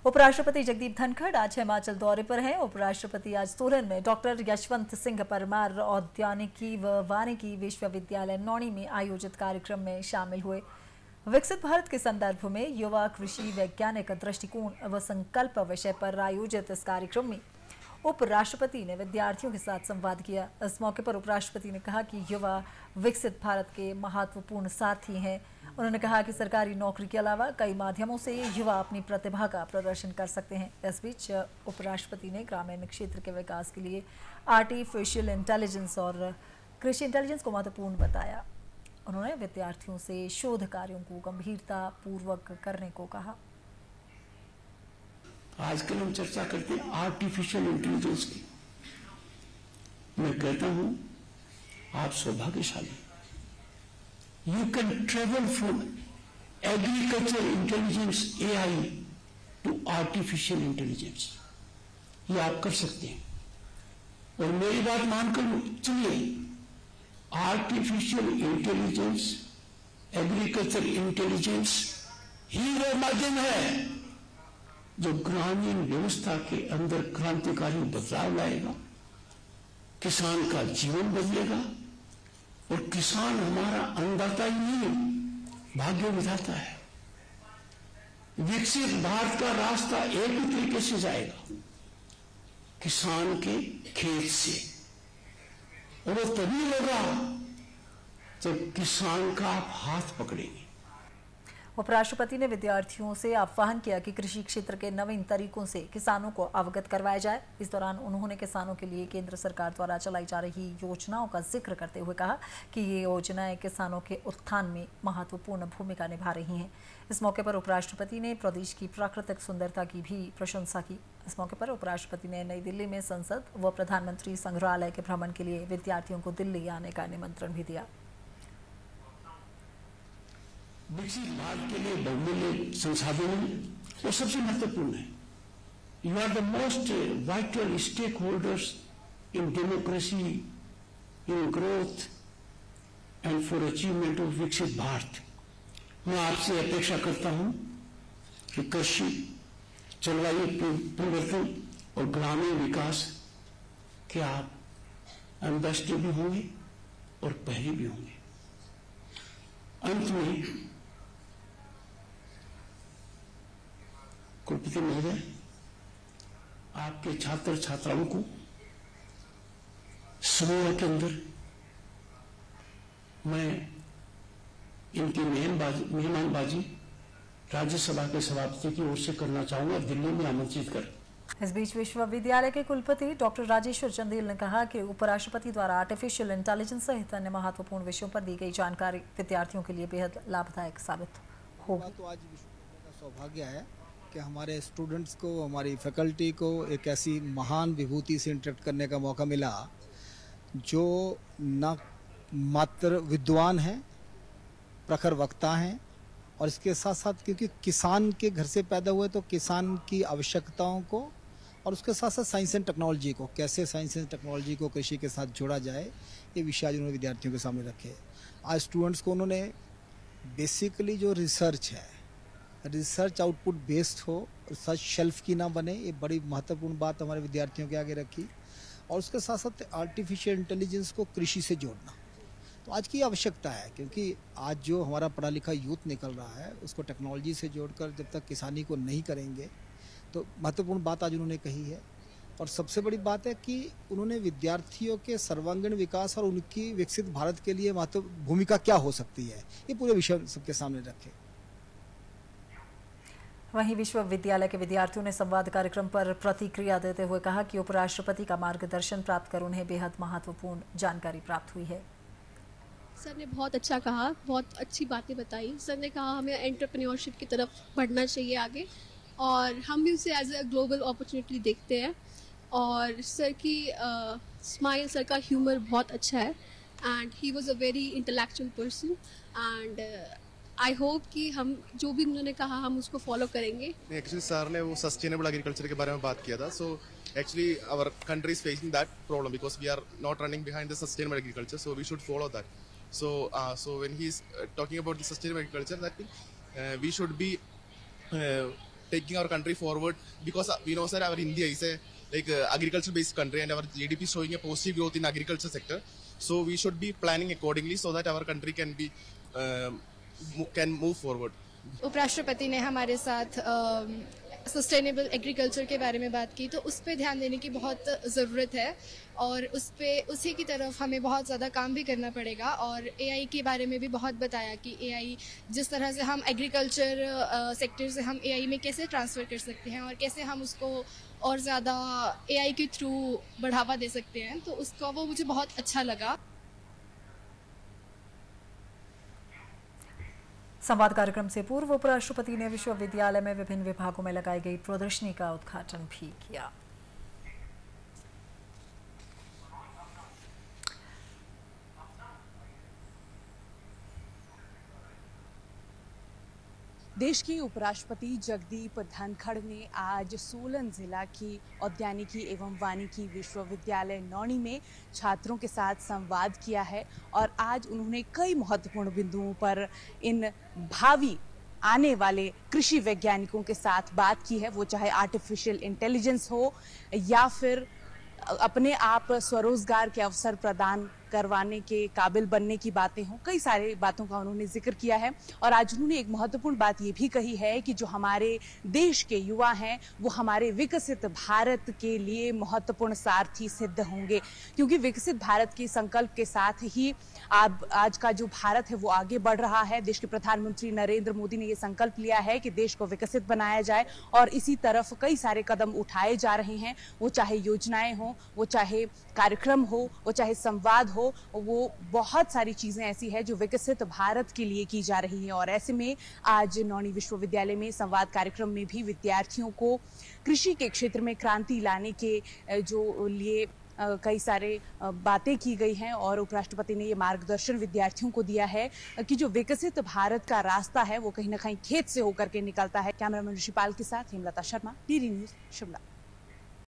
उपराष्ट्रपति जगदीप धनखड़ आज हिमाचल दौरे पर हैं। उपराष्ट्रपति आज सोलन में डॉक्टर यशवंत सिंह परमार औद्यानिकी व वानिकी विश्वविद्यालय नौणी में आयोजित कार्यक्रम में शामिल हुए। विकसित भारत के संदर्भ में युवा कृषि वैज्ञानिक दृष्टिकोण व संकल्प विषय पर आयोजित इस कार्यक्रम में उपराष्ट्रपति ने विद्यार्थियों के साथ संवाद किया। इस मौके पर उपराष्ट्रपति ने कहा कि युवा विकसित भारत के महत्वपूर्ण साथी हैं। उन्होंने कहा कि सरकारी नौकरी के अलावा कई माध्यमों से युवा अपनी प्रतिभा का प्रदर्शन कर सकते हैं। इस बीच उपराष्ट्रपति ने ग्रामीण क्षेत्र के विकास के लिए आर्टिफिशियल इंटेलिजेंस और कृषि इंटेलिजेंस को महत्वपूर्ण बताया। उन्होंने विद्यार्थियों से शोध कार्यों को गंभीरता पूर्वक करने को कहा। आजकल हम चर्चा करते हैं आर्टिफिशियल इंटेलिजेंस की। मैं कहता हूं आप सौभाग्यशाली। You can travel from agriculture intelligence AI to artificial intelligence. ये आप कर सकते हैं और मेरी बात मानकर चलिए। आर्टिफिशियल इंटेलिजेंस, एग्रीकल्चर इंटेलिजेंस ही वो माध्यम है जो ग्रामीण व्यवस्था के अंदर क्रांतिकारी बदलाव लाएगा, किसान का जीवन बदलेगा और किसान हमारा अन्नदाता ही नहीं, भाग्य विधाता है। विकसित भारत का रास्ता एक ही तरीके से जाएगा, किसान के खेत से, और वो तभी होगा जब किसान का आप हाथ पकड़ेंगे। उपराष्ट्रपति ने विद्यार्थियों से आह्वान किया कि कृषि क्षेत्र के नवीन तरीकों से किसानों को अवगत करवाया जाए। इस दौरान उन्होंने किसानों के लिए केंद्र सरकार द्वारा चलाई जा रही योजनाओं का जिक्र करते हुए कहा कि ये योजनाएं किसानों के उत्थान में महत्वपूर्ण भूमिका निभा रही हैं। इस मौके पर उपराष्ट्रपति ने प्रदेश की प्राकृतिक सुंदरता की भी प्रशंसा की। इस मौके पर उपराष्ट्रपति ने नई दिल्ली में संसद व प्रधानमंत्री संग्रहालय के भ्रमण के लिए विद्यार्थियों को दिल्ली आने का निमंत्रण भी दिया। विकसित भारत के लिए बहुमूल्य संसाधन वो सबसे महत्वपूर्ण है। You are the most vital stakeholders in democracy, in growth and for achievement of Viksit Bharat. मैं आपसे अपेक्षा करता हूं कि कृषि, जलवायु परिवर्तन और ग्रामीण विकास के आप एम्बेसडर भी होंगे और पहले भी होंगे। अंत में कुलपति महोदय, आपके छात्र छात्राओं को समूह के अंदर मैं इनकी मेहमानबाजी राज्यसभा के सभापति की ओर से करना चाहूंगा, दिल्ली में आमंत्रित कर। इस बीच विश्वविद्यालय के कुलपति डॉक्टर राजेश्वर चंदेल ने कहा कि उपराष्ट्रपति द्वारा आर्टिफिशियल इंटेलिजेंस सहित अन्य महत्वपूर्ण विषयों पर दी गई जानकारी विद्यार्थियों के लिए बेहद लाभदायक साबित होगी। तो आज विश्वविद्यालय का सौभाग्य है कि हमारे स्टूडेंट्स को, हमारी फैकल्टी को एक ऐसी महान विभूति से इंटरेक्ट करने का मौका मिला जो न मात्र विद्वान हैं, प्रखर वक्ता हैं, और इसके साथ साथ क्योंकि किसान के घर से पैदा हुए तो किसान की आवश्यकताओं को और उसके साथ साथ साइंस एंड टेक्नोलॉजी को, कैसे साइंस एंड टेक्नोलॉजी को कृषि के साथ जोड़ा जाए, ये विषय आज उन्होंने विद्यार्थियों के सामने रखे। आज स्टूडेंट्स को उन्होंने बेसिकली जो रिसर्च है, रिसर्च आउटपुट बेस्ड हो, रिसर्च शेल्फ की ना बने, ये बड़ी महत्वपूर्ण बात हमारे विद्यार्थियों के आगे रखी। और उसके साथ साथ आर्टिफिशियल इंटेलिजेंस को कृषि से जोड़ना तो आज की आवश्यकता है, क्योंकि आज जो हमारा पढ़ा लिखा यूथ निकल रहा है उसको टेक्नोलॉजी से जोड़कर जब तक किसानी को नहीं करेंगे, तो महत्वपूर्ण बात आज उन्होंने कही है। और सबसे बड़ी बात है कि उन्होंने विद्यार्थियों के सर्वांगीण विकास और उनकी विकसित भारत के लिए महत्व भूमिका क्या हो सकती है, ये पूरे विषय सबके सामने रखे। वहीं विश्वविद्यालय के विद्यार्थियों ने संवाद कार्यक्रम पर प्रतिक्रिया देते हुए कहा कि उपराष्ट्रपति का मार्गदर्शन प्राप्त कर उन्हें बेहद महत्वपूर्ण जानकारी प्राप्त हुई है। सर ने बहुत अच्छा कहा, बहुत अच्छी बातें बताई। सर ने कहा हमें एंटरप्रेन्योरशिप की तरफ बढ़ना चाहिए आगे, और हम भी उसे एज अ ग्लोबल अपॉर्चुनिटी देखते हैं। और सर की स्माइल, सर का ह्यूमर बहुत अच्छा है, and he was a very intellectual person, and I hope कि हम जो भी उन्होंने कहा हम उसको फॉलो करेंगे। एक्चुअली सर ने वो सस्टेनेबल एग्रीकल्चर के बारे में बात किया था। So actually our country is facing that problem because we are not running behind the sustainable agriculture, so we should follow that. So when he is talking about the sustainable agriculture, that we should be taking our country forward, because we know sir our India is a agriculture based country and our GDP is showing a positive growth in agriculture sector. So we should be planning accordingly so that our country can move forward. उपराष्ट्रपति ने हमारे साथ sustainable agriculture के बारे में बात की, तो उस पर ध्यान देने की बहुत ज़रूरत है और उसी की तरफ हमें बहुत ज़्यादा काम भी करना पड़ेगा। और एआई के बारे में भी बहुत बताया कि एआई जिस तरह से हम एग्रीकल्चर सेक्टर से हम एआई में कैसे ट्रांसफ़र कर सकते हैं और कैसे हम उसको और ज़्यादा एआई के थ्रू बढ़ावा दे सकते हैं, तो उसका वो मुझे बहुत अच्छा लगा। संवाद कार्यक्रम से पूर्व उपराष्ट्रपति ने विश्वविद्यालय में विभिन्न विभागों में लगाई गई प्रदर्शनी का उद्घाटन भी किया। देश के उपराष्ट्रपति जगदीप धनखड़ ने आज सोलन जिला की औद्यानिकी एवं वानिकी विश्वविद्यालय नौणी में छात्रों के साथ संवाद किया है और आज उन्होंने कई महत्वपूर्ण बिंदुओं पर इन भावी आने वाले कृषि वैज्ञानिकों के साथ बात की है, वो चाहे आर्टिफिशियल इंटेलिजेंस हो या फिर अपने आप स्वरोजगार के अवसर प्रदान करवाने के काबिल बनने की बातें हों। कई सारे बातों का उन्होंने जिक्र किया है और आज उन्होंने एक महत्वपूर्ण बात ये भी कही है कि जो हमारे देश के युवा हैं वो हमारे विकसित भारत के लिए महत्वपूर्ण सारथी सिद्ध होंगे, क्योंकि विकसित भारत के संकल्प के साथ ही आज का जो भारत है वो आगे बढ़ रहा है। देश के प्रधानमंत्री नरेंद्र मोदी ने ये संकल्प लिया है कि देश को विकसित बनाया जाए और इसी तरफ कई सारे कदम उठाए जा रहे हैं, वो चाहे योजनाएं हो, वो चाहे कार्यक्रम हो, वो चाहे संवाद हो, वो बहुत सारी चीजें ऐसी है जो विकसित भारत के लिए की जा रही है। और ऐसे में आज नौणी विश्वविद्यालय में संवाद कार्यक्रम में भी विद्यार्थियों को कृषि के क्षेत्र में क्रांति लाने के जो लिए कई सारे बातें की गई हैं और उपराष्ट्रपति ने ये मार्गदर्शन विद्यार्थियों को दिया है कि जो विकसित भारत का रास्ता है वो कहीं ना कहीं खेत से होकर के निकलता है। कैमरामैन ऋषिपाल के साथ हेमलता शर्मा, डीडी न्यूज़, शिमला।